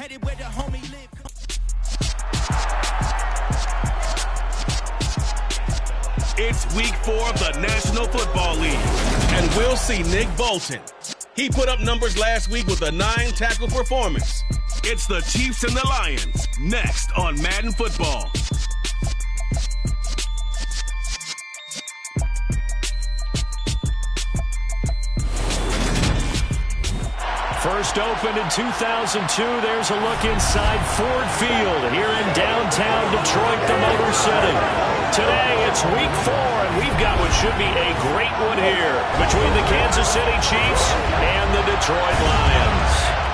United where the homie live. It's week 4 of the National Football League, and we'll see Nick Bolton. He put up numbers last week with a 9-tackle performance. It's the Chiefs and the Lions, next on Madden Football. First opened in 2002, there's a look inside Ford Field here in downtown Detroit, the Motor City. Today, it's week 4, and we've got what should be a great one here between the Kansas City Chiefs and the Detroit Lions.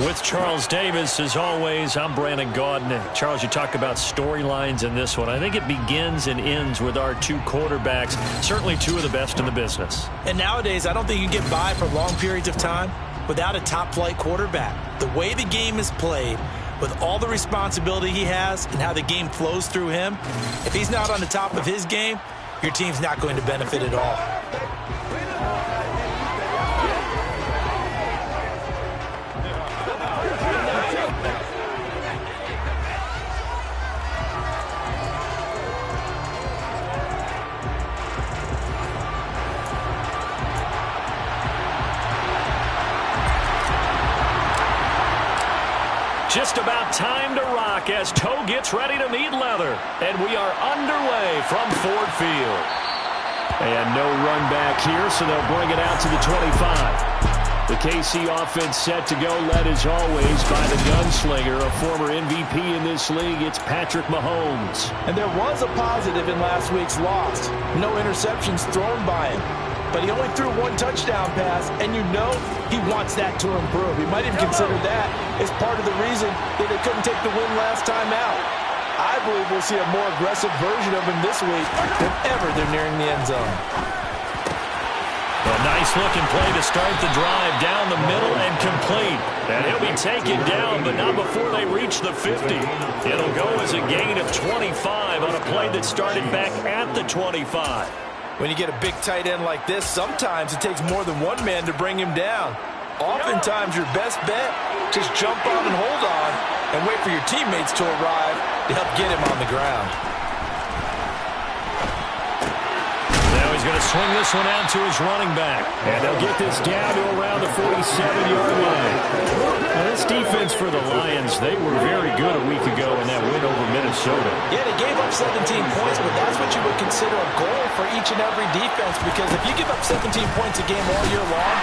With Charles Davis, as always, I'm Brandon Gaudin. Charles, you talk about storylines in this one. I think it begins and ends with our two quarterbacks, certainly two of the best in the business. And nowadays, I don't think you can get by for long periods of time without a top-flight quarterback. The way the game is played, with all the responsibility he has and how the game flows through him, if he's not on the top of his game, your team's not going to benefit at all. Just about time to rock as Toe gets ready to meet leather. And we are underway from Ford Field. And no run back here, so they'll bring it out to the 25. The KC offense set to go, led as always by the gunslinger, a former MVP in this league. It's Patrick Mahomes. And there was a positive in last week's loss. No interceptions thrown by him. But he only threw one touchdown pass, and you know he wants that to improve. He might even consider that as part of the reason that they couldn't take the win last time out. I believe we'll see a more aggressive version of him this week than ever they're nearing the end zone. A nice-looking play to start the drive down the middle and complete. And he'll be taken down, but not before they reach the 50. It'll go as a gain of 25 on a play that started back at the 25. When you get a big tight end like this, sometimes it takes more than one man to bring him down. Oftentimes, your best bet, just jump on and hold on and wait for your teammates to arrive to help get him on the ground. Now he's going to swing this one out to his running back. And they'll get this down to around the 47-yard line. Now, this defense for the Lions, they were very good a week ago in that win over Minnesota. Yeah, they gave up 17 points, but that's what you would consider a goal for each and every defense, because if you give up 17 points a game all year long,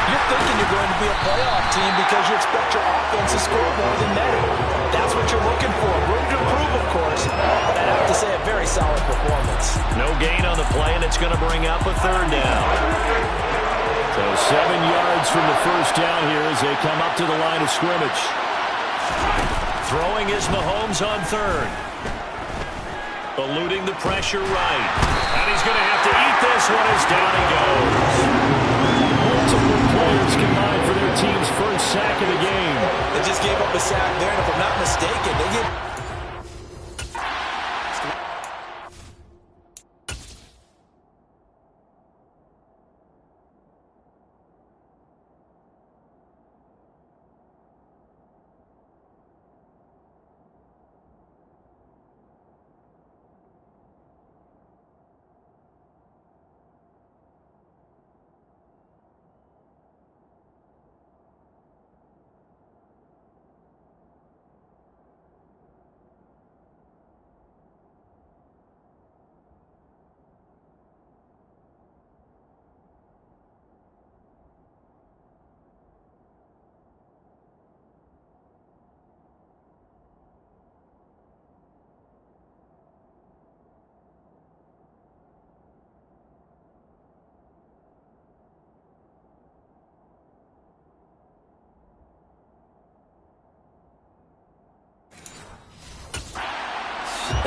you're thinking you're going to be a playoff team because you expect your offense to score more than that. That's what you're looking for. Room to improve, of course, but I'd have to say a very solid performance. No gain on the play, and it's going to bring up a third down. So 7 yards from the first down here as they come up to the line of scrimmage. Throwing is Mahomes on third. Eluding the pressure right. And he's going to have to eat this one as down he goes. Multiple players combined for their team's first sack of the game. They just gave up a sack there, and if I'm not mistaken, they get...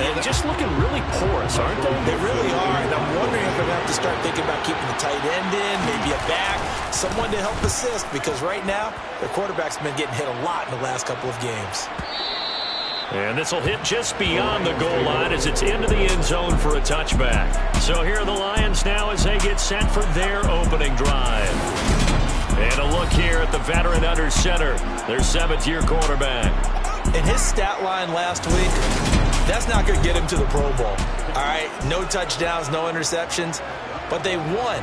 And just looking really porous, aren't they? They really are, and I'm wondering if they're going to have to start thinking about keeping the tight end in, maybe a back, someone to help assist, because right now, their quarterback's been getting hit a lot in the last couple of games. And this will hit just beyond the goal line as it's into the end zone for a touchback. So here are the Lions now as they get set for their opening drive. And a look here at the veteran under center, their seventh-year quarterback. In his stat line last week, that's not going to get him to the Pro Bowl. All right, no touchdowns, no interceptions, but they won.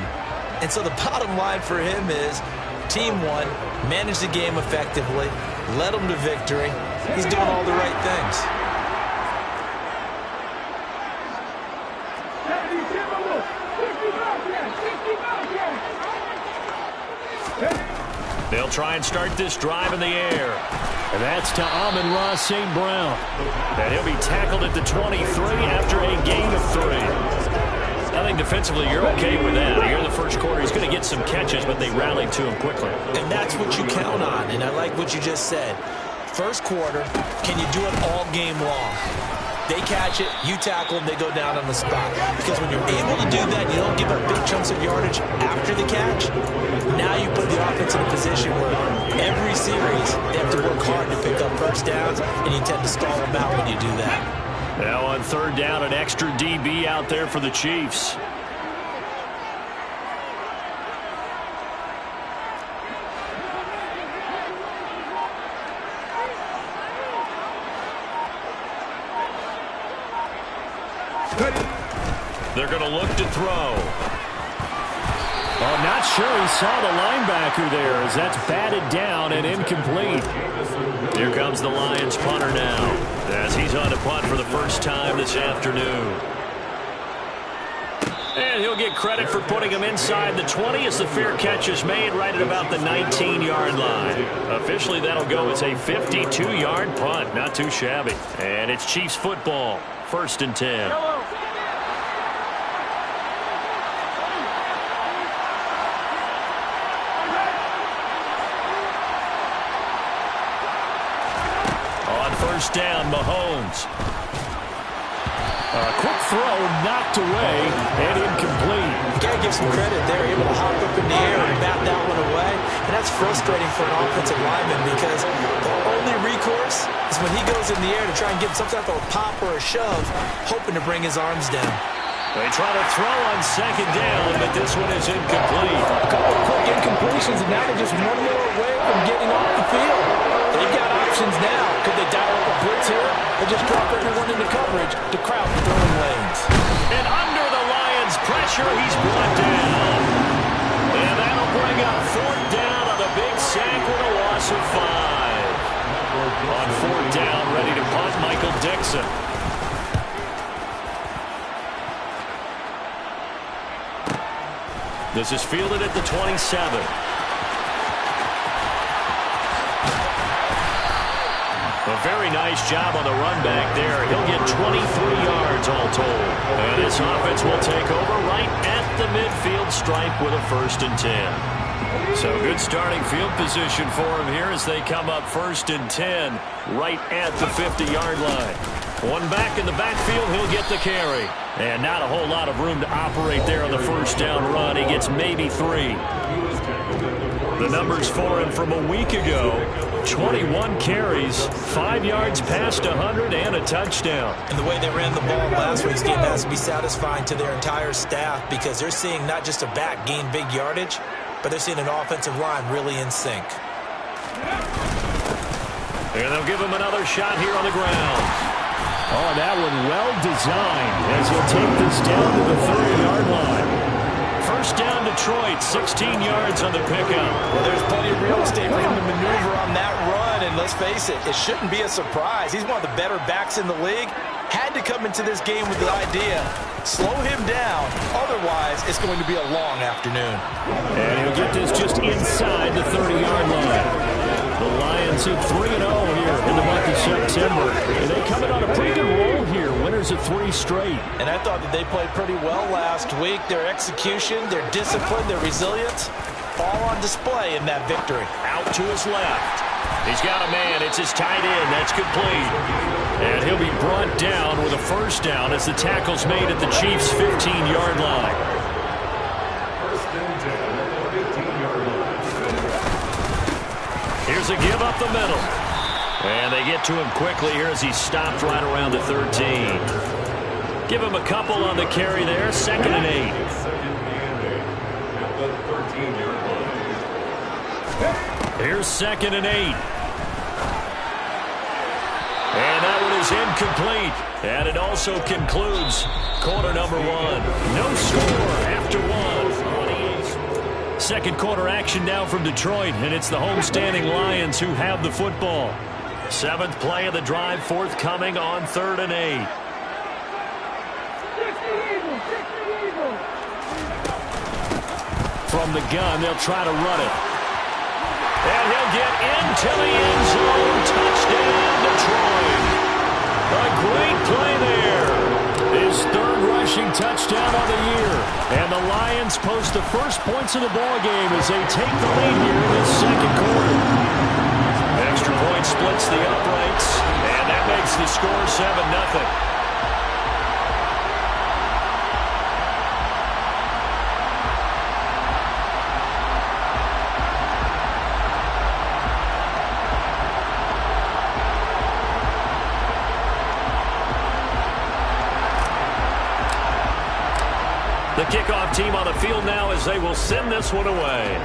And so the bottom line for him is team won, managed the game effectively, led them to victory. He's doing all the right things. They'll try and start this drive in the air. And that's to Amon-Ra St. Brown. And he'll be tackled at the 23 after a gain of 3. I think defensively you're okay with that. Here in the first quarter, he's going to get some catches, but they rallied to him quickly. And that's what you count on, and I like what you just said. First quarter, can you do it all game long? They catch it, you tackle them, they go down on the spot. Because when you're able to do that, you don't give up big chunks of yardage after the catch. Now you put the offense in a position where every series they have to work hard to pick up first downs, and you tend to stall them out when you do that. Now on third down, an extra DB out there for the Chiefs. They're going to look to throw. I'm not sure he saw the linebacker there as that's batted down and incomplete. Here comes the Lions punter now as he's on to punt for the first time this afternoon. And he'll get credit for putting him inside the 20 as the fair catch is made right at about the 19-yard line. Officially, that'll go as a 52-yard punt. Not too shabby. And it's Chiefs football. 1st and 10. First down, Mahomes. Quick throw, knocked away, and incomplete. You got to give some credit. They're able to hop up in the air and bat that one away. And that's frustrating for an offensive lineman because the only recourse is when he goes in the air to try and get some type of a pop or a shove, hoping to bring his arms down. They try to throw on second down, but this one is incomplete. A couple of quick incompletions, and now they're just one more away from getting off the field. They've got options now. Could they dial up a blitz here or just drop everyone into coverage to crowd the throwing lanes? And under the Lions' pressure, he's brought down. And that'll bring up 4th down on a big sack with a loss of 5. On 4th down, ready to punt, Michael Dixon. This is fielded at the 27. A very nice job on the run back there. He'll get 23 yards all told. And this offense will take over right at the midfield stripe with a 1st and 10. So good starting field position for him here as they come up 1st and 10 right at the 50-yard line. One back in the backfield, he'll get the carry. And not a whole lot of room to operate there on the first down run. He gets maybe 3. The numbers for him from a week ago, 21 carries, 5 yards past 100, and a touchdown. And the way they ran the ball last week's game has to be satisfying to their entire staff because they're seeing not just a back gain big yardage, but they're seeing an offensive line really in sync. And they'll give him another shot here on the ground. Oh, that one well designed as he'll take this down to the 30-yard line. First down, Detroit, 16 yards on the pickup. Well, there's plenty of real estate for him to maneuver on that run, and let's face it, it shouldn't be a surprise. He's one of the better backs in the league. Had to come into this game with the idea, slow him down, otherwise it's going to be a long afternoon. And he'll get this just inside the 30-yard line. The Lions hit 3-0 here in the month of September. And they come in on a pretty good roll here. Winners of 3 straight. And I thought that they played pretty well last week. Their execution, their discipline, their resilience, all on display in that victory. Out to his left. He's got a man. It's his tight end. That's complete. And he'll be brought down with a first down as the tackle's made at the Chiefs' 15-yard line. Here's a give up the middle. And they get to him quickly here as he stopped right around the 13. Give him a couple on the carry there. 2nd and 8. Here's 2nd and 8. And that one is incomplete. And it also concludes quarter number 1. No score after 1. Second quarter action now from Detroit, and it's the homestanding Lions who have the football. 7th play of the drive forthcoming on 3rd and 8. From the gun, they'll try to run it. And he'll get into the end zone. Touchdown, Detroit. A great play there. His 3rd rushing touchdown of the year. And the Lions post the first points of the ball game as they take the lead here in this 2nd quarter. Extra point splits the uprights, and that makes the score 7-0. The kickoff team on the field now as they will send this one away.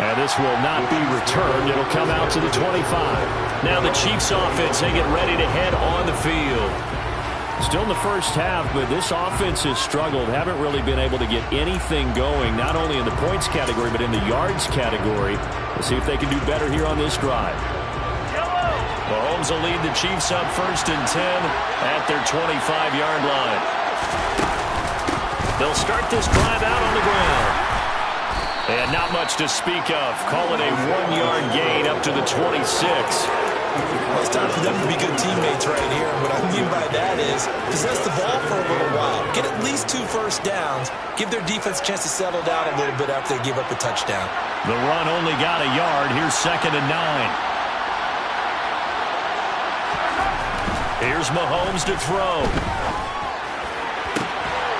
And this will not be returned. It'll come out to the 25. Now the Chiefs offense, they get ready to head on the field. Still in the first half, but this offense has struggled. Haven't really been able to get anything going, not only in the points category, but in the yards category. Let's see if they can do better here on this drive. Mahomes will lead the Chiefs up 1st and 10 at their 25-yard line. They'll start this drive out on the ground. And not much to speak of. Call it a 1-yard gain up to the 26. Well, it's time for them to be good teammates right here. And what I mean by that is possess the ball for a little while. Get at least 2 first downs. Give their defense a chance to settle down a little bit after they give up a touchdown. The run only got a yard. Here's 2nd and 9. Here's Mahomes to throw.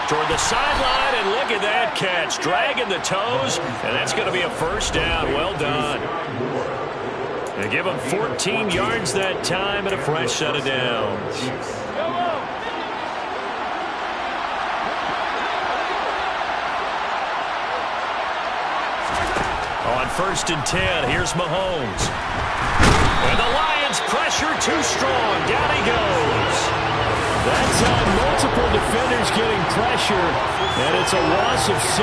Toward the sideline, and look at that catch. Dragging the toes, and that's going to be a first down. Well done. They give him 14 yards that time and a fresh set of downs. On 1st and 10, here's Mahomes. And the Lions pressure too strong. Down he goes. That time, multiple defenders getting pressure, and it's a loss of 6.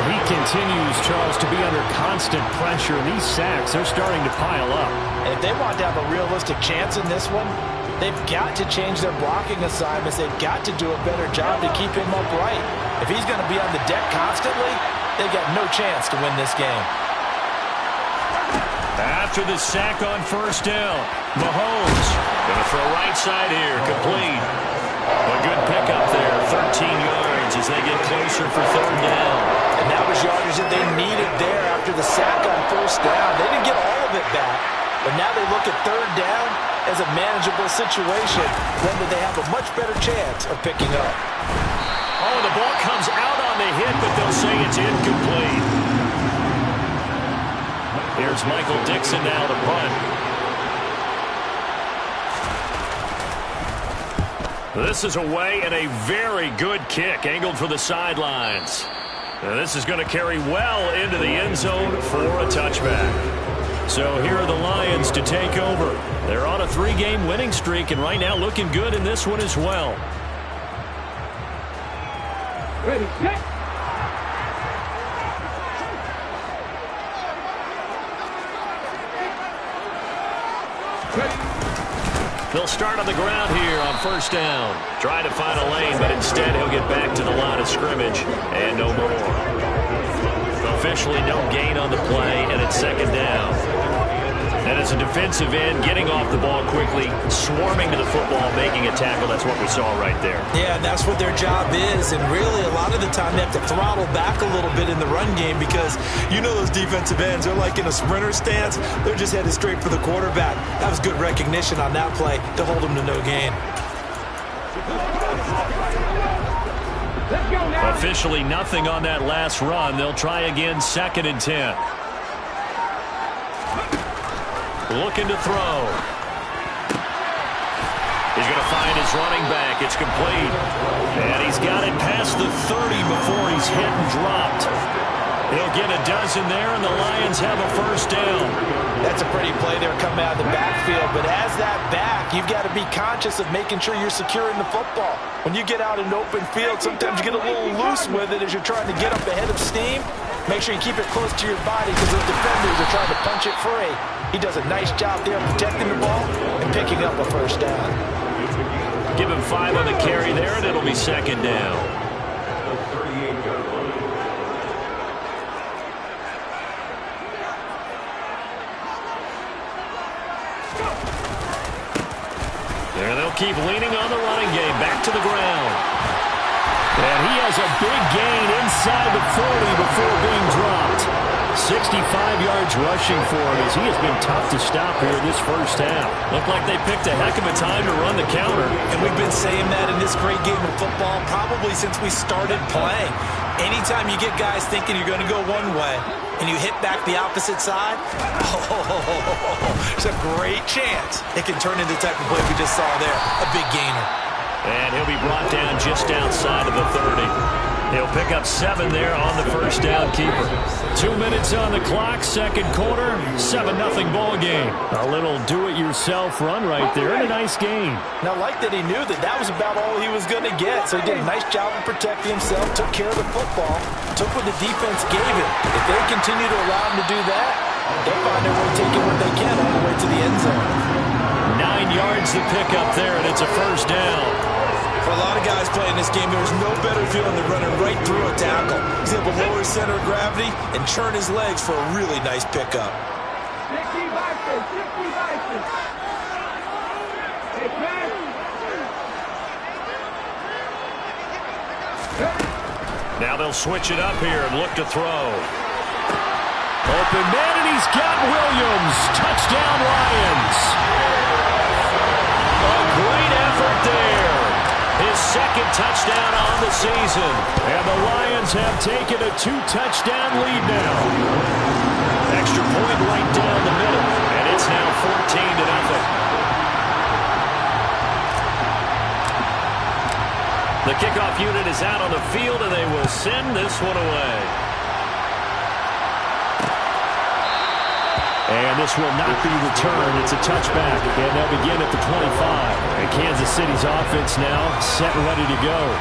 He continues, Charles, to be under constant pressure. And these sacks, they're starting to pile up. And if they want to have a realistic chance in this one, they've got to change their blocking assignments. They've got to do a better job to keep him upright. If he's going to be on the deck constantly, they've got no chance to win this game. After the sack on 1st down, Mahomes going to throw right side here, complete. A good pickup there, 13 yards as they get closer for 3rd down. And that was yardage that they needed there after the sack on 1st down. They didn't get all of it back, but now they look at 3rd down as a manageable situation, one that they have a much better chance of picking up. Oh, the ball comes out on the hit, but they'll say it's incomplete. Here's Michael Dixon now to punt. This is away and a very good kick angled for the sidelines. Now this is going to carry well into the end zone for a touchback. So here are the Lions to take over. They're on a 3-game winning streak and right now looking good in this one as well. Ready, set. They'll start on the ground here on 1st down. Try to find a lane, but instead he'll get back to the line of scrimmage and no more. Officially no gain on the play, and it's 2nd down. And as a defensive end, getting off the ball quickly, swarming to the football, making a tackle, that's what we saw right there. Yeah, and that's what their job is, and really a lot of the time they have to throttle back a little bit in the run game because you know those defensive ends, they're like in a sprinter stance, they're just headed straight for the quarterback. That was good recognition on that play to hold them to no gain. Officially nothing on that last run. They'll try again 2nd and 10. Looking to throw. He's going to find his running back. It's complete. And he's got it past the 30 before he's hit and dropped. He'll get a dozen there, and the Lions have a first down. That's a pretty play there coming out of the backfield. But as that back, you've got to be conscious of making sure you're securing the football. When you get out in open field, sometimes you get a little loose with it as you're trying to get up ahead of steam. Make sure you keep it close to your body because those defenders are trying to punch it free. He does a nice job there protecting the ball and picking up a first down. Give him 5 on the carry there, and it'll be second down. There they'll keep leaning on the running game. Back to the ground. And he has a big gain inside the 40 before being dropped. 65 yards rushing for him as he has been tough to stop here this first half. Looked like they picked a heck of a time to run the counter. And we've been saying that in this great game of football probably since we started playing. Anytime you get guys thinking you're going to go one way and you hit back the opposite side, there's a great chance it can turn into the type of play we just saw there, a big gainer. And he'll be brought down just outside of the 30. He'll pick up 7 there on the first down keeper. 2 minutes on the clock, second quarter, 7-0 ball game. A little do-it-yourself run right there and a nice game. Now, like that he knew that was about all he was going to get, so he did a nice job of protecting himself, took care of the football, took what the defense gave him. If they continue to allow him to do that, they'll find their way taking what they can all the way to the end zone. 9 yards to pick up there, and it's a first down. For a lot of guys playing this game, there's no better feeling than running right through a tackle. He's able to lower his center of gravity and churn his legs for a really nice pickup. Now they'll switch it up here and look to throw. Open man, and he's got Williams. Touchdown, Lions. A great effort there. His second touchdown on the season. And the Lions have taken a 2-touchdown lead now. Extra point right down the middle. And it's now 14-0. The kickoff unit is out on the field, and they will send this one away. And this will not be returned. It's a touchback, and they'll begin at the 25. And Kansas City's offense now set and ready to go.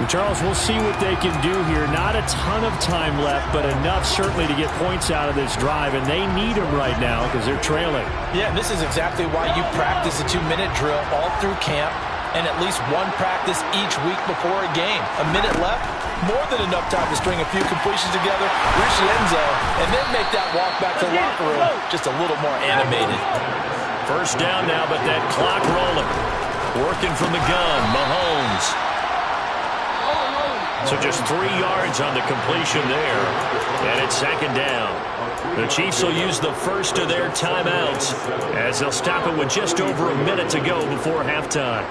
And Charles, we'll see what they can do here. Not a ton of time left, but enough certainly to get points out of this drive, and they need them right now because they're trailing. Yeah, and this is exactly why you practice a 2-minute drill all through camp and at least one practice each week before a game. A minute left, more than enough time to string a few completions together, reach the end zone, and then make that walk back to the locker room just a little more animated. First down now, but that clock rolling. Working from the gun, Mahomes. So just 3 yards on the completion there, and it's second down. The Chiefs will use the first of their timeouts as they'll stop it with just over a minute to go before halftime.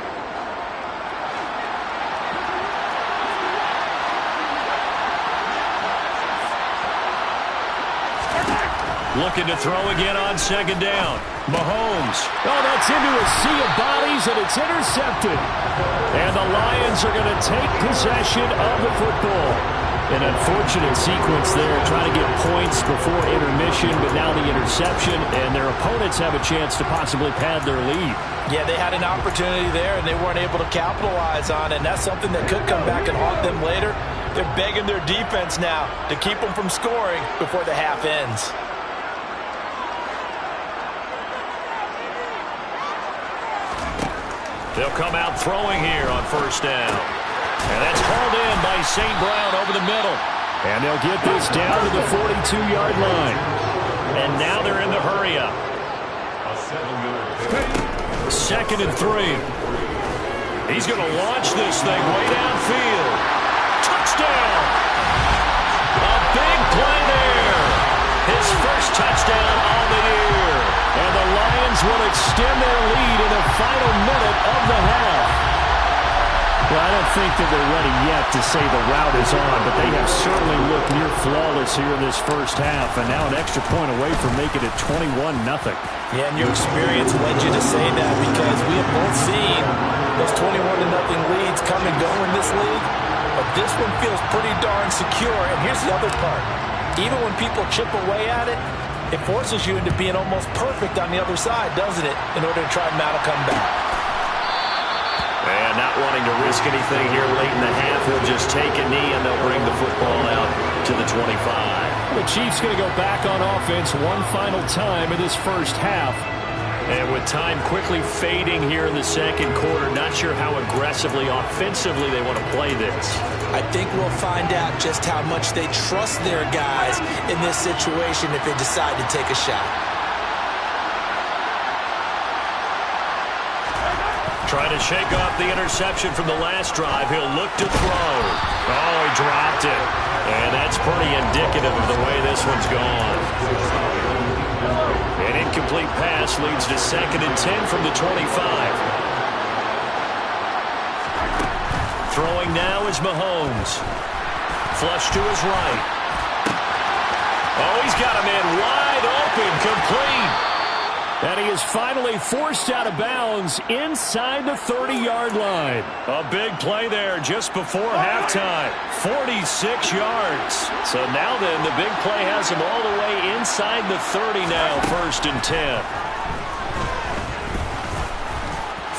Looking to throw again on second down. Mahomes. Oh, that's into a sea of bodies, and it's intercepted. And the Lions are going to take possession of the football. An unfortunate sequence there, trying to get points before intermission, but now the interception, and their opponents have a chance to possibly pad their lead. Yeah, they had an opportunity there, and they weren't able to capitalize on it, and that's something that could come back and haunt them later. They're begging their defense now to keep them from scoring before the half ends. They'll come out throwing here on first down. And that's hauled in by St. Brown over the middle. And they'll get this down to the 42-yard line. And now they're in the hurry-up. 2nd and 3. He's going to launch this thing way downfield. Touchdown! A big play there. His first touchdown on the year. And the Lions will extend their lead in the final minute of the half. Well, don't think that we're ready yet to say the route is on, but they have certainly looked near flawless here in this first half, and now an extra point away from making it 21-0. Yeah, and your experience led you to say that, because we have both seen those 21-0 leads come and go in this league, but this one feels pretty darn secure. And here's the other part. Even when people chip away at it, it forces you into being almost perfect on the other side, doesn't it, in order to try and mount a comeback. And not wanting to risk anything here late in the half, he'll just take a knee, and they'll bring the football out to the 25. The Chiefs going to go back on offense one final time in this first half. And with time quickly fading here in the second quarter, not sure how aggressively, offensively they want to play this. I think we'll find out just how much they trust their guys in this situation if they decide to take a shot. Trying to shake off the interception from the last drive. He'll look to throw. Oh, he dropped it. And that's pretty indicative of the way this one's gone. An incomplete pass leads to 2nd and 10 from the 25. Throwing now is Mahomes. Flush to his right. Oh, he's got a man wide open, complete. And he is finally forced out of bounds inside the 30-yard line. A big play there just before halftime. 46 yards. So now then, the big play has him all the way inside the 30 now, 1st and 10.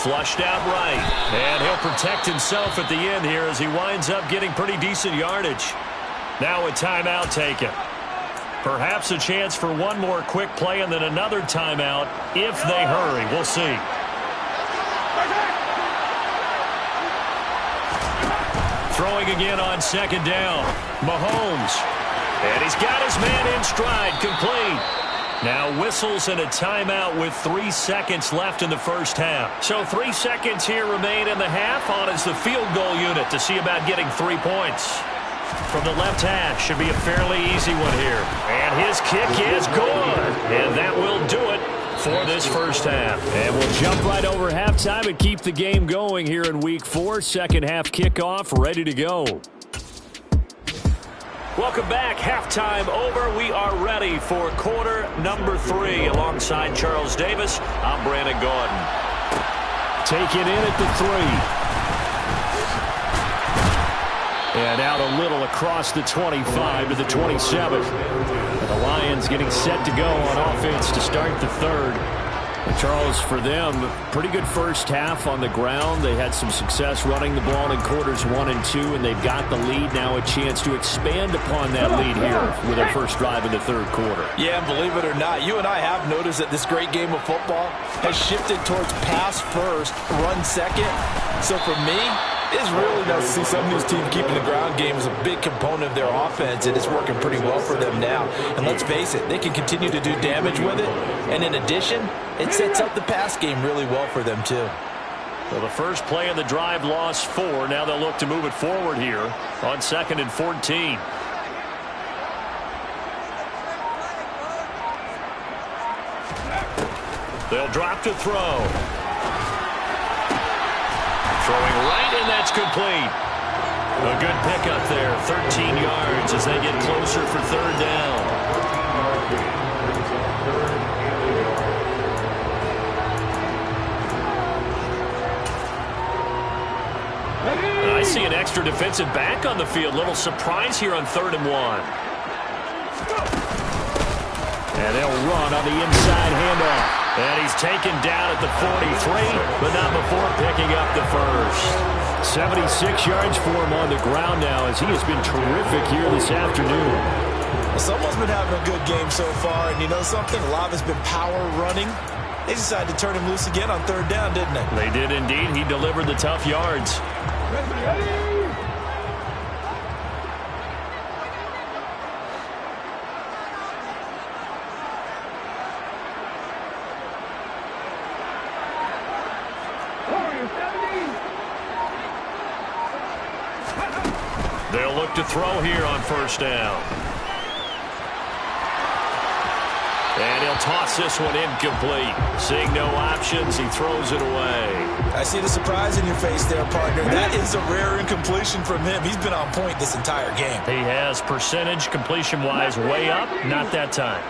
Flushed out right. And he'll protect himself at the end here as he winds up getting pretty decent yardage. Now a timeout taken. Perhaps a chance for one more quick play and then another timeout if they hurry. We'll see. Throwing again on 2nd down. Mahomes. And he's got his man in stride, complete. Now whistles and a timeout with 3 seconds left in the first half. So 3 seconds here remain in the half. On is the field goal unit to see about getting 3 points. From the left hash, should be a fairly easy one here. And his kick is good. And that will do it for this first half. And we'll jump right over halftime and keep the game going here in Week 4. Second half kickoff, ready to go. Welcome back. Halftime over. We are ready for quarter number 3. Alongside Charles Davis, I'm Brandon Gordon. Taken in at the 3. And out a little across the 25 to the 27. And the Lions getting set to go on offense to start the 3rd. And Charles, for them, pretty good first half on the ground. They had some success running the ball in quarters 1 and 2, and they've got the lead now, a chance to expand upon that lead here with their first drive in the 3rd quarter. Yeah, and believe it or not, you and I have noticed that this great game of football has shifted towards pass first, run second. So for me, it's really nice to see some of these teams keeping the ground game as a big component of their offense, and it's working pretty well for them now. And let's face it, they can continue to do damage with it. And in addition, it sets up the pass game really well for them too. Well, the first play of the drive lost 4. Now they'll look to move it forward here on 2nd and 14. They'll drop to throw. Throwing right, and that's complete. A good pickup there, 13 yards as they get closer for 3rd down. I see an extra defensive back on the field. Little surprise here on 3rd and 1. And they'll run on the inside handoff. And he's taken down at the 43, but not before picking up the first. 76 yards for him on the ground now as he has been terrific here this afternoon. Well, someone's been having a good game so far, and you know something? A lot of it's been power running. They decided to turn him loose again on 3rd down, didn't they? They did indeed. He delivered the tough yards. They'll look to throw here on 1st down. And he'll toss this one incomplete. Seeing no options, he throws it away. I see the surprise in your face there, partner. That is a rare incompletion from him. He's been on point this entire game. He has percentage completion-wise way up. Not that time.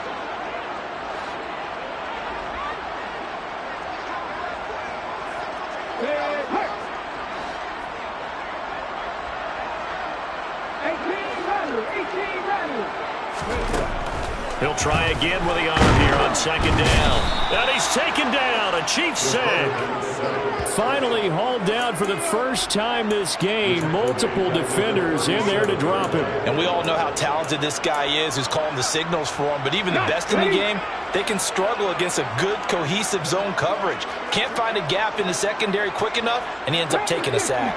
He'll try again with the arm here on second down. And he's taken down. A Chiefs sack. Finally hauled down for the first time this game. Multiple defenders in there to drop him. And we all know how talented this guy is, who's calling the signals for him. But even the best in the game, they can struggle against a good, cohesive zone coverage. Can't find a gap in the secondary quick enough, and he ends up taking a sack.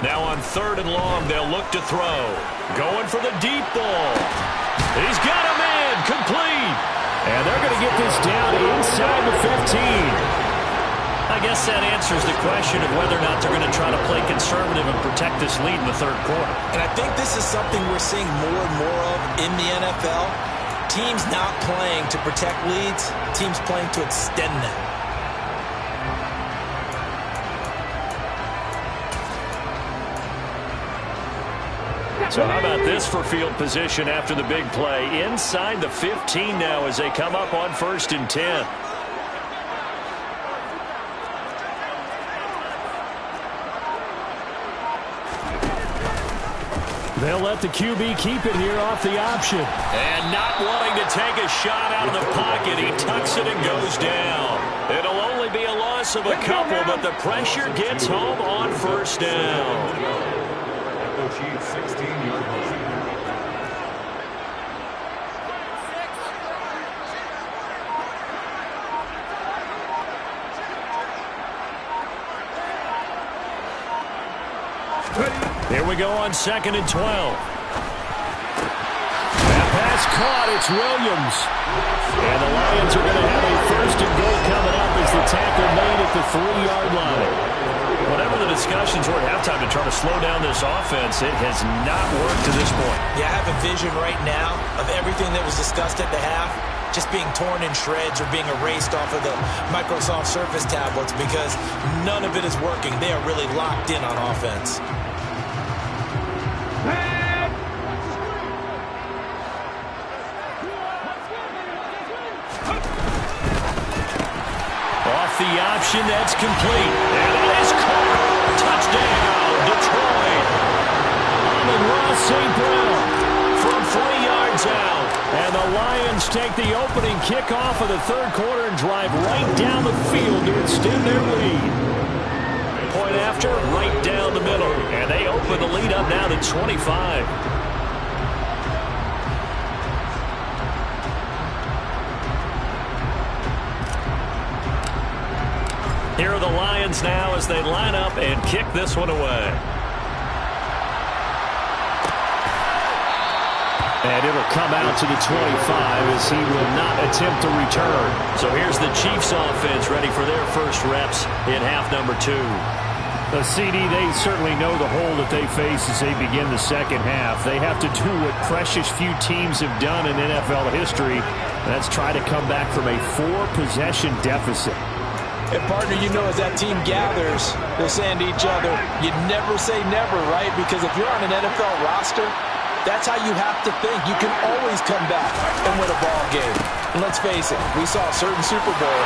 Now on 3rd and long, they'll look to throw. Going for the deep ball. He's got a man. Complete. And they're going to get this down inside the 15. I guess that answers the question of whether or not they're going to try to play conservative and protect this lead in the 3rd quarter. And I think this is something we're seeing more and more of in the NFL. Teams not playing to protect leads, teams playing to extend them. So how about this for field position after the big play? Inside the 15 now as they come up on 1st and 10. They'll let the QB keep it here off the option. And not wanting to take a shot out of the pocket, he tucks it and goes down. It'll only be a loss of a couple, but the pressure gets home on 1st down. Chiefs 16-yard line. Here we go on 2nd and 12. That pass caught. It's Williams. And the Lions are going to have a 1st and goal coming up as the tackle made at the 3-yard line. Whatever the discussions were at halftime to try to slow down this offense, it has not worked to this point. Yeah, I have a vision right now of everything that was discussed at the half just being torn in shreds or being erased off of the Microsoft Surface tablets because none of it is working. They are really locked in on offense. Off the option, that's complete. And it is caught. Touchdown, Detroit. Amon-Ra St. Brown from 3 yards out. And the Lions take the opening kickoff of the 3rd quarter and drive right down the field to extend their lead. Point after, right down the middle. And they open the lead up now to 25. Here are the Lions now as they line up and kick this one away. And it'll come out to the 25 as he will not attempt to return. So here's the Chiefs offense ready for their first reps in half number 2. The CD, they certainly know the hole that they face as they begin the 2nd half. They have to do what precious few teams have done in NFL history. That's try to come back from a 4-possession deficit. And, partner, you know as that team gathers, they're saying to each other, you never say never, right? Because if you're on an NFL roster, that's how you have to think. You can always come back and win a ball game. And let's face it, we saw a certain Super Bowl,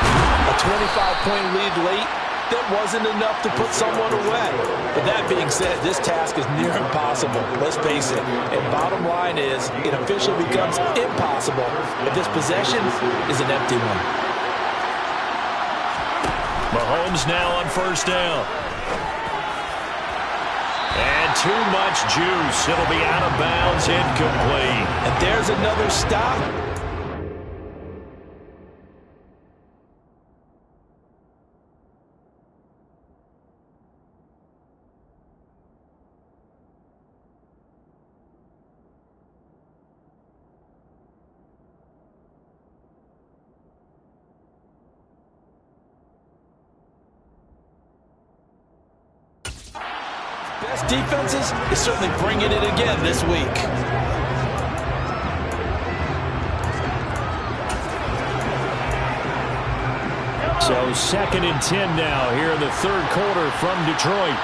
a 25-point lead late, that wasn't enough to put someone away. But that being said, this task is near impossible. Let's face it. And bottom line is, it officially becomes impossible if this possession is an empty one. Mahomes now on 1st down. And too much juice. It'll be out of bounds, incomplete. And there's another stop. best defenses is certainly bringing it again this week. So 2nd and 10 now here in the third quarter from Detroit.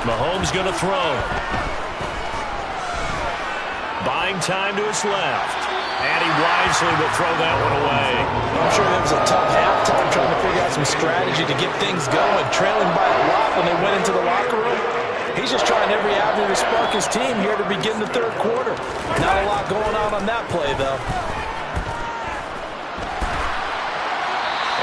Mahomes going to throw. Buying time to his left. And he wisely will throw that one away. I'm sure there was a tough halftime trying to figure out some strategy to get things going. Trailing by a lot when they went into the locker room. He's just trying every avenue to spark his team here to begin the third quarter. Not a lot going on that play, though.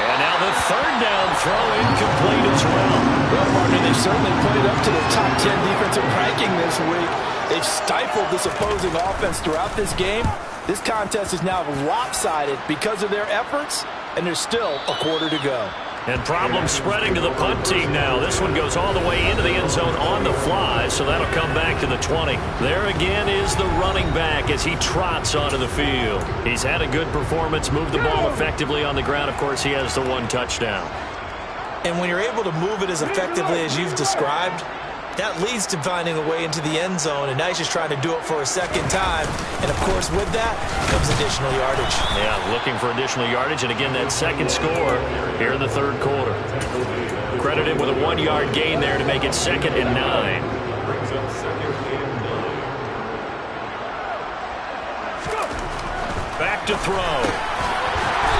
And now the third down throw incomplete as well. Well, partner, they've certainly played up to the top 10 defensive ranking this week. They've stifled this opposing offense throughout this game. This contest is now lopsided because of their efforts, and there's still a quarter to go. And problems spreading to the punt team now. This one goes all the way into the end zone on the fly, so that'll come back to the 20. There again is the running back as he trots onto the field. He's had a good performance, moved the ball effectively on the ground. Of course, he has the one touchdown. And when you're able to move it as effectively as you've described, that leads to finding a way into the end zone, and now he's just trying to do it for a second time. And, of course, with that comes additional yardage. Yeah, looking for additional yardage, and again, that second score here in the third quarter. Credit him with a 1-yard gain there to make it 2nd and 9. Brings up 2nd and 9. Back to throw.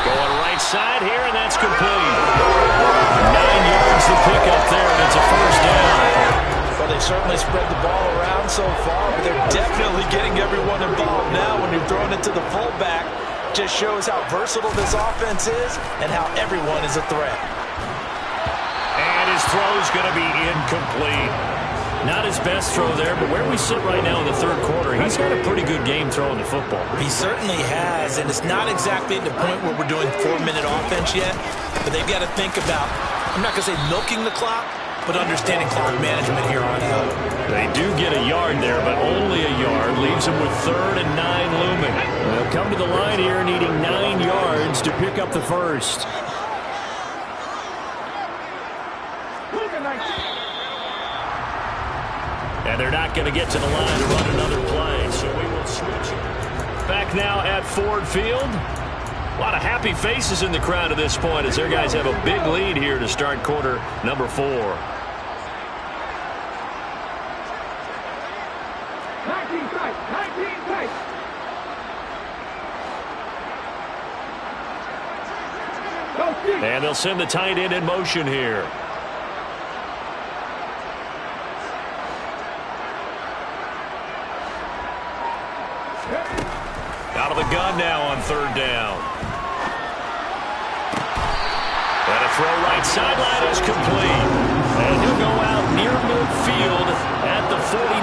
Going right side here, and that's complete. 9 yards to pick up there, and it's a first down. Well, they certainly spread the ball around so far, but they're definitely getting everyone involved now when you're throwing it to the fullback. Just shows how versatile this offense is and how everyone is a threat. And his throw's going to be incomplete. Not his best throw there, but where we sit right now in the third quarter, he's got a pretty good game throwing the football. He certainly has, and it's not exactly at the point where we're doing 4-minute offense yet, but they've got to think about, I'm not going to say milking the clock, but understanding clock management here on out. They do get a yard there, but only a yard. Leaves them with 3rd and 9 looming. They'll come to the line here needing 9 yards to pick up the first. And they're not going to get to the line to run another play, so we will switch. Back now at Ford Field. A lot of happy faces in the crowd at this point as their guys have a big lead here to start quarter number 4. 19 tight. And they'll send the tight end in motion here. Out of the gun now on 3rd down. And a throw right sideline is complete. And he'll go out near midfield at the 49.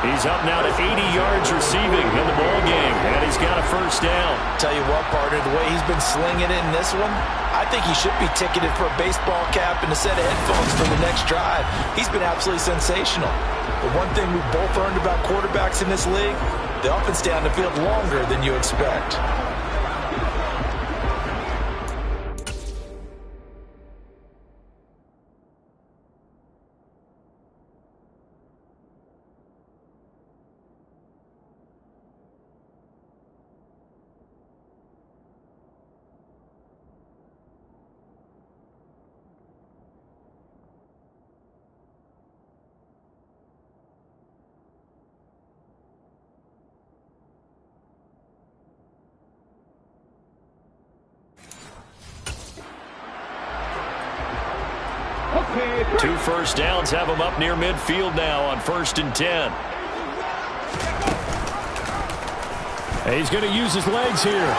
He's up now to 80 yards receiving in the ball game, and he's got a first down. Tell you what, partner, the way he's been slinging it in this one, I think he should be ticketed for a baseball cap and a set of headphones for the next drive. He's been absolutely sensational. The one thing we've both learned about quarterbacks in this league, they often stay on the field longer than you expect. Two first downs have him up near midfield now on 1st and 10. And he's going to use his legs here.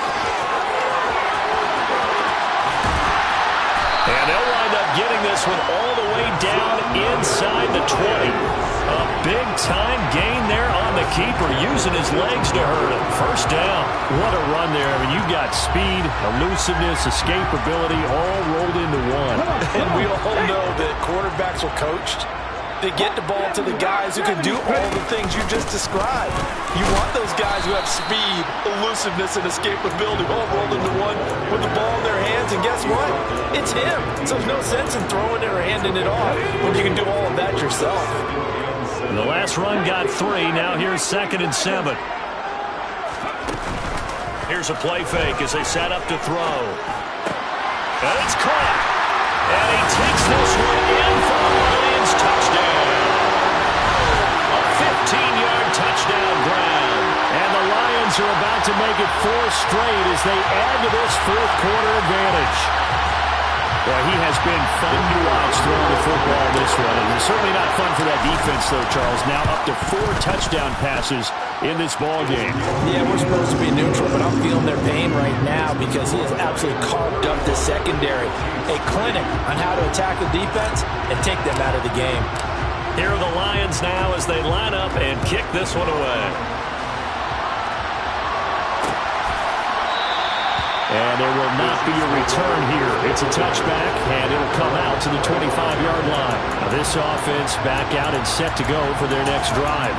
And they'll wind up getting this one all the way down inside the 20. A big-time gain there on the keeper, using his legs to hurt him. First down. What a run there. I mean, you've got speed, elusiveness, escapability all rolled into one. And we all know that quarterbacks are coached. They get the ball to the guys who can do all the things you just described. You want those guys who have speed, elusiveness, and escapability all rolled into one with the ball in their hands, and guess what? It's him. So there's no sense in throwing it or handing it off when you can do all of that yourself. The last run got 3. Now here's 2nd and 7. Here's a play fake as they set up to throw. And it's caught. And he takes this one in for a Lions touchdown. A 15-yard touchdown grab. And the Lions are about to make it 4 straight as they add to this fourth quarter advantage. Well, he has been fun to watch throwing the football this one. And it's certainly not fun for that defense, though, Charles. Now up to 4 touchdown passes in this ball game. Yeah, we're supposed to be neutral, but I'm feeling their pain right now because he has absolutely carved up the secondary. A clinic on how to attack the defense and take them out of the game. Here are the Lions now as they line up and kick this one away. And there will not be a return here. It's a touchback, and it'll come out to the 25-yard line. Now this offense back out and set to go for their next drive.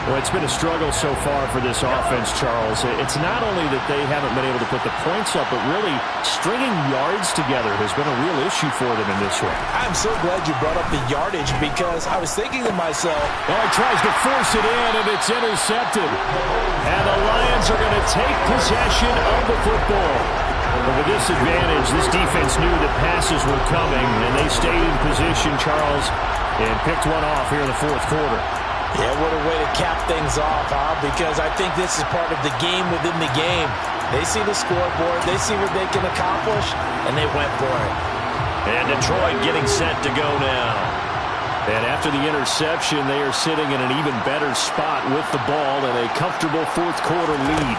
Well, it's been a struggle so far for this offense, Charles. It's not only that they haven't been able to put the points up, but really stringing yards together has been a real issue for them in this one. I'm so glad you brought up the yardage because I was thinking to myself, well, he tries to force it in, and it's intercepted. And the Lions are going to take possession of the football. But with this advantage, this defense knew that passes were coming, and they stayed in position, Charles, and picked one off here in the fourth quarter. Yeah, what a way to cap things off, huh? Because I think this is part of the game within the game. They see the scoreboard, they see what they can accomplish, and they went for it. And Detroit getting set to go now. And after the interception, they are sitting in an even better spot with the ball and a comfortable fourth quarter lead.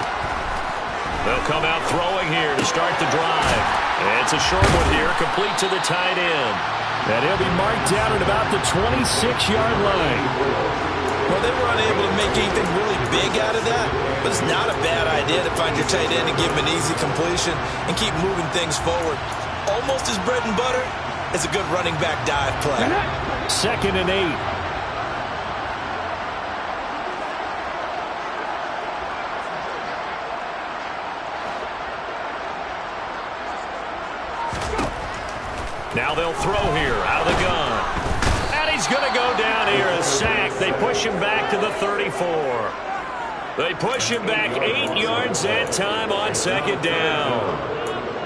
They'll come out throwing here to start the drive. It's a short one here, complete to the tight end. And he'll be marked down at about the 26-yard line. Well, they were unable to make anything really big out of that, but it's not a bad idea to find your tight end and give him an easy completion and keep moving things forward. Almost as bread and butter as a good running back dive play. 2nd and 8. Now they'll throw here out of the gun. And he's going to go down here, a sack. They push him back to the 34. They push him back 8 yards that time on 2nd down.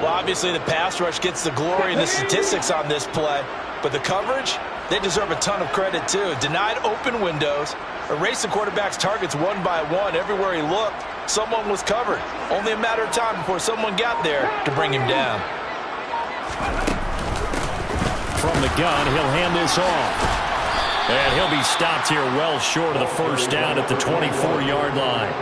Well, obviously the pass rush gets the glory and the statistics on this play, but the coverage, they deserve a ton of credit too. Denied open windows, erased the quarterback's targets one by one. Everywhere he looked, someone was covered. Only a matter of time before someone got there to bring him down. From the gun, he'll hand this off. And he'll be stopped here well short of the first down at the 24-yard line.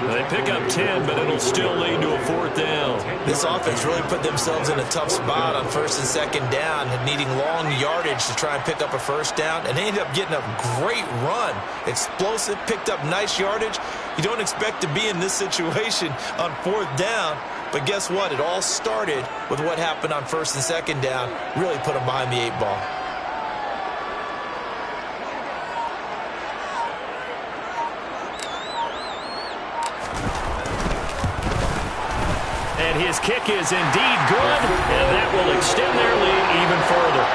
They pick up 10, but it'll still lead to a 4th down. This offense really put themselves in a tough spot on 1st and 2nd down and needing long yardage to try and pick up a 1st down. And they ended up getting a great run. Explosive, picked up nice yardage. You don't expect to be in this situation on 4th down. But guess what? It all started with what happened on 1st and 2nd down. Really put them behind the 8 ball. And his kick is indeed good, and that will extend their lead even further.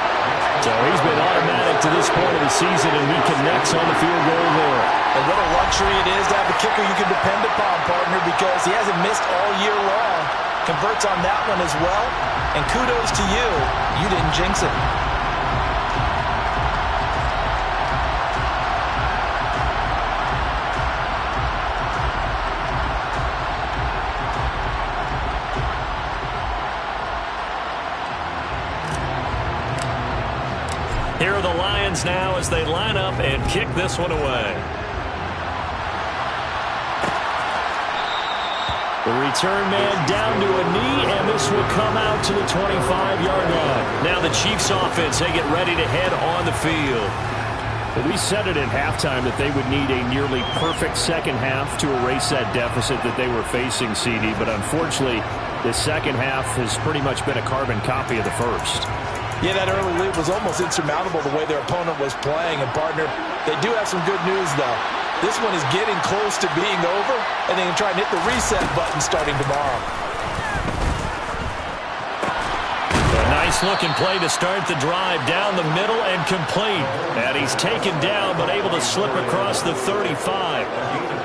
So he's been automatic to this point of the season, and he connects on the field goal there. And what a luxury it is to have a kicker you can depend upon, partner, because he hasn't missed all year long. Converts on that one as well, and kudos to you. You didn't jinx it. Here are the Lions now as they line up and kick this one away. The return man down to a knee, and this will come out to the 25-yard line. Now the Chiefs offense, they get ready to head on the field. Well, we said it at halftime that they would need a nearly perfect second half to erase that deficit that they were facing, CD, but unfortunately, the second half has pretty much been a carbon copy of the first. Yeah, that early lead was almost insurmountable the way their opponent was playing. And, partner, they do have some good news, though. This one is getting close to being over, and they can try and hit the reset button starting tomorrow. A nice-looking play to start the drive down the middle and complete. And he's taken down but able to slip across the 35.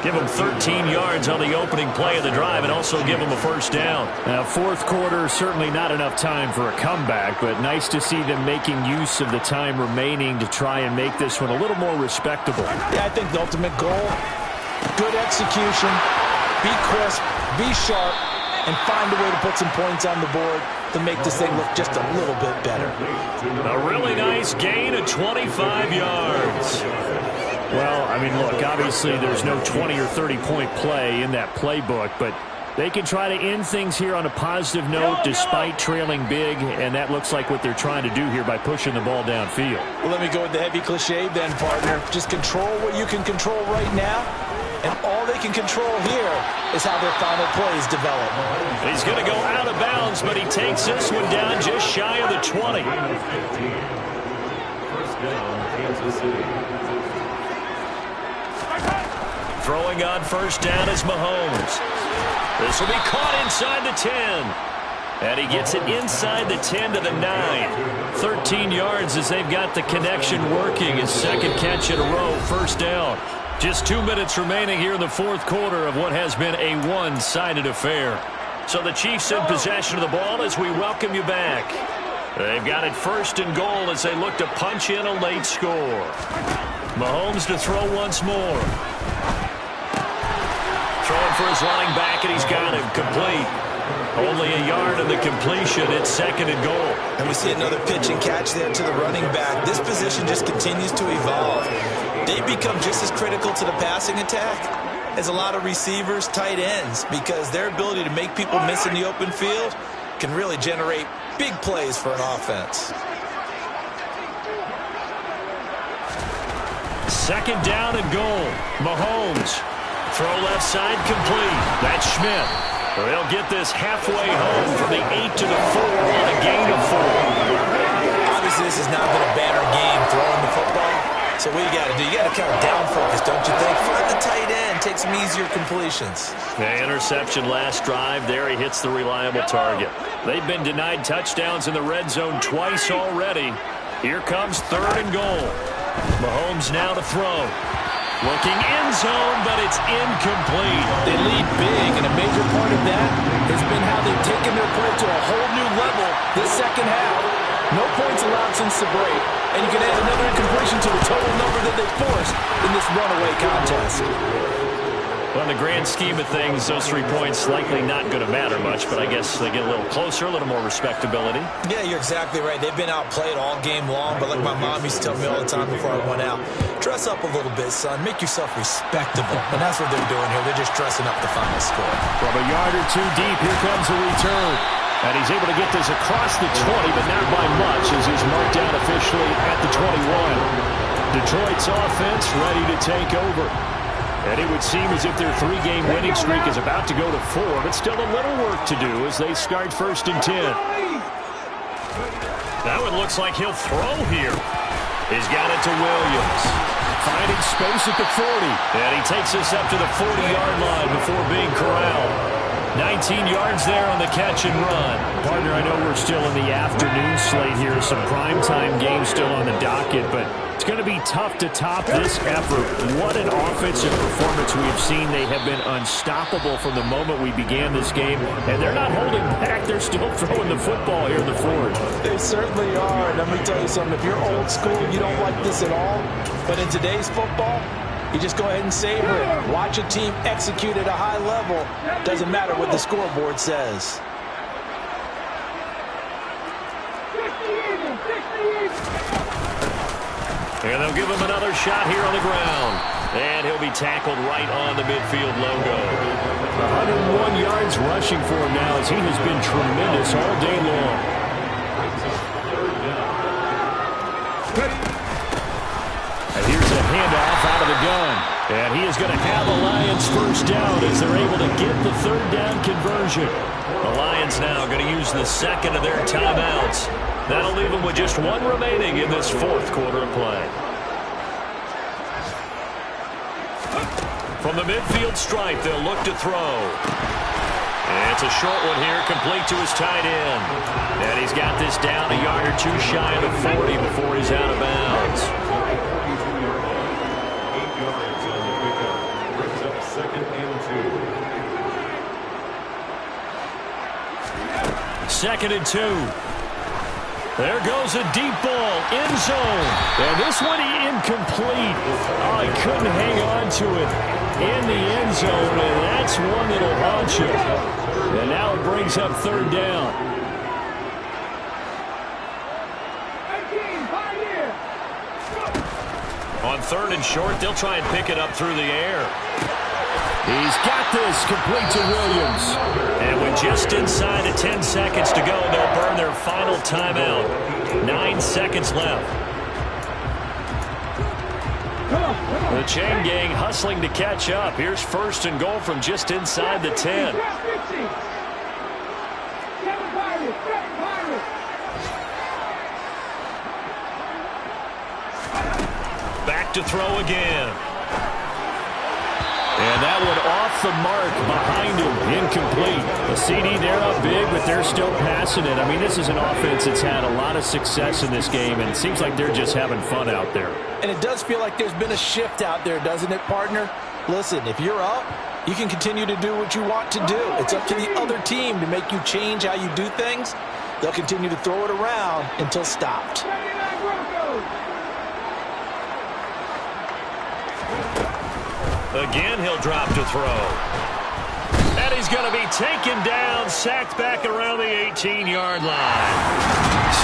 Give him 13 yards on the opening play of the drive and also give him a first down. Now, fourth quarter, certainly not enough time for a comeback, but nice to see them making use of the time remaining to try and make this one a little more respectable. Yeah, I think the ultimate goal, good execution, be crisp, be sharp, and find a way to put some points on the board to make this thing look just a little bit better. A really nice gain of 25 yards. Well, I mean, look, obviously there's no 20 or 30-point play in that playbook, but they can try to end things here on a positive note despite trailing big, and that looks like what they're trying to do here by pushing the ball downfield. Well, let me go with the heavy cliche then, partner. Just control what you can control right now, and all they can control here is how their final plays develop. He's going to go out of bounds, but he takes this one down just shy of the 20. First down, Kansas City. Throwing on first down is Mahomes. This will be caught inside the 10. And he gets it inside the 10 to the 9. 13 yards as they've got the connection working. His second catch in a row, first down. Just 2 minutes remaining here in the fourth quarter of what has been a one-sided affair. So the Chiefs in possession of the ball as we welcome you back. They've got it first and goal as they look to punch in a late score. Mahomes to throw once more. Throwing for his running back, and he's got him complete. Only a yard in the completion. It's second and goal. And we see another pitch and catch there to the running back. This position just continues to evolve. They become just as critical to the passing attack as a lot of receivers, tight ends, because their ability to make people miss in the open field can really generate big plays for an offense. Second down and goal. Mahomes. Throw left side complete. That's Schmidt. They'll get this halfway home from the 8 to the 4 on a gain of 4. Obviously, this has not been a banner game throwing the football. So what you got to do, you got to kind of down focus, don't you think? Find the tight end, take some easier completions. The interception last drive. There he hits the reliable target. They've been denied touchdowns in the red zone twice already. Here comes third and goal. Mahomes now to throw. Looking end zone, but it's incomplete. They lead big, and a major part of that has been how they've taken their play to a whole new level this second half. No points allowed since the break, and you can add another incompletion to the total number that they forced in this runaway contest. Well, in the grand scheme of things, those 3 points likely not going to matter much, but I guess they get a little closer, a little more respectability. Yeah, you're exactly right. They've been outplayed all game long, but like my mom used to tell me all the time before I went out, dress up a little bit, son. Make yourself respectable. And that's what they're doing here. They're just dressing up the final score. From a yard or two deep, here comes a return. And he's able to get this across the 20, but not by much as he's marked down officially at the 21. Detroit's offense ready to take over. And it would seem as if their 3-game winning streak is about to go to 4, but still a little work to do as they start first and 10. That one looks like he'll throw here. He's got it to Williams. Finding space at the 40. And he takes us up to the 40-yard line before being corralled. 19 yards there on the catch and run. Partner, I know we're still in the afternoon slate here. Some primetime games still on the docket, but it's going to be tough to top this effort. What an offensive performance we have seen. They have been unstoppable from the moment we began this game, and they're not holding back. They're still throwing the football here in the fourth. They certainly are. And let me tell you something. If you're old school, you don't like this at all. But in today's football, you just go ahead and savor it. Watch a team execute at a high level. Doesn't matter what the scoreboard says. And they'll give him another shot here on the ground. And he'll be tackled right on the midfield logo. 101 yards rushing for him now as he has been tremendous all day long. And here's a handoff out of the gun. And he is going to have the Lions first down as they're able to get the third down conversion. The Lions now going to use the second of their timeouts. That'll leave him with just one remaining in this fourth quarter of play. From the midfield stripe, they'll look to throw. And it's a short one here, complete to his tight end. And he's got this down a yard or two shy of the 40 before he's out of bounds. 8 yards on the pickup. Brings up 2nd and 2. 2nd and 2. There goes a deep ball, end zone. And this one incomplete. Oh, he couldn't hang on to it in the end zone, and that's one that'll haunt you. And now it brings up 3rd down. On 3rd and short, they'll try and pick it up through the air. He's got this, complete to Williams. And with just inside the 10 seconds to go, they'll burn their final timeout. 9 seconds left. The chain gang hustling to catch up. Here's 1st and goal from just inside the 10. Back to throw again. And that one off the mark behind him. Incomplete. The CD, they're up big, but they're still passing it. I mean, this is an offense that's had a lot of success in this game, and it seems like they're just having fun out there. And it does feel like there's been a shift out there, doesn't it, partner? Listen, if you're up, you can continue to do what you want to do. It's up to the other team to make you change how you do things. They'll continue to throw it around until stopped. Again, he'll drop to throw. And he's going to be taken down, sacked back around the 18-yard line.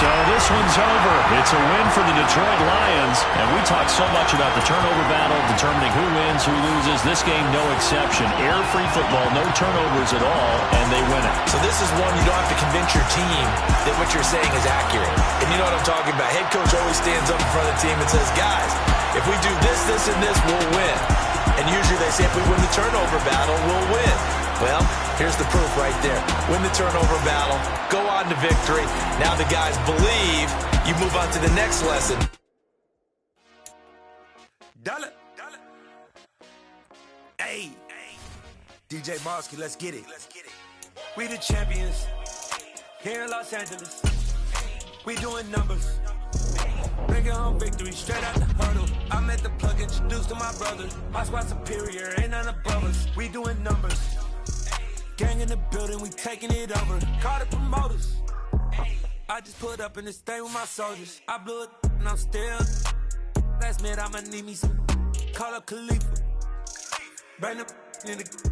So this one's over. It's a win for the Detroit Lions. And we talk so much about the turnover battle, determining who wins, who loses. This game, no exception. Error-free football, no turnovers at all, and they win it. So this is one you don't have to convince your team that what you're saying is accurate. And you know what I'm talking about. Head coach always stands up in front of the team and says, guys, if we do this, this, and this, we'll win. And usually they say if we win the turnover battle, we'll win. Well, here's the proof right there. Win the turnover battle, go on to victory. Now the guys believe. You move on to the next lesson. Dollar. Hey. DJ Mosky, let's get it. We the champions here in Los Angeles. We doing numbers. Bringing home victory straight out the huddle. I'm at the plug, introduced to my brothers. My squad superior, ain't none above us. We doing numbers. Gang in the building, we taking it over. Call the promoters. I just put up in this thing with my soldiers. I blew it and I'm still. Last minute I'ma need me some. Call up Khalifa. Bring the in the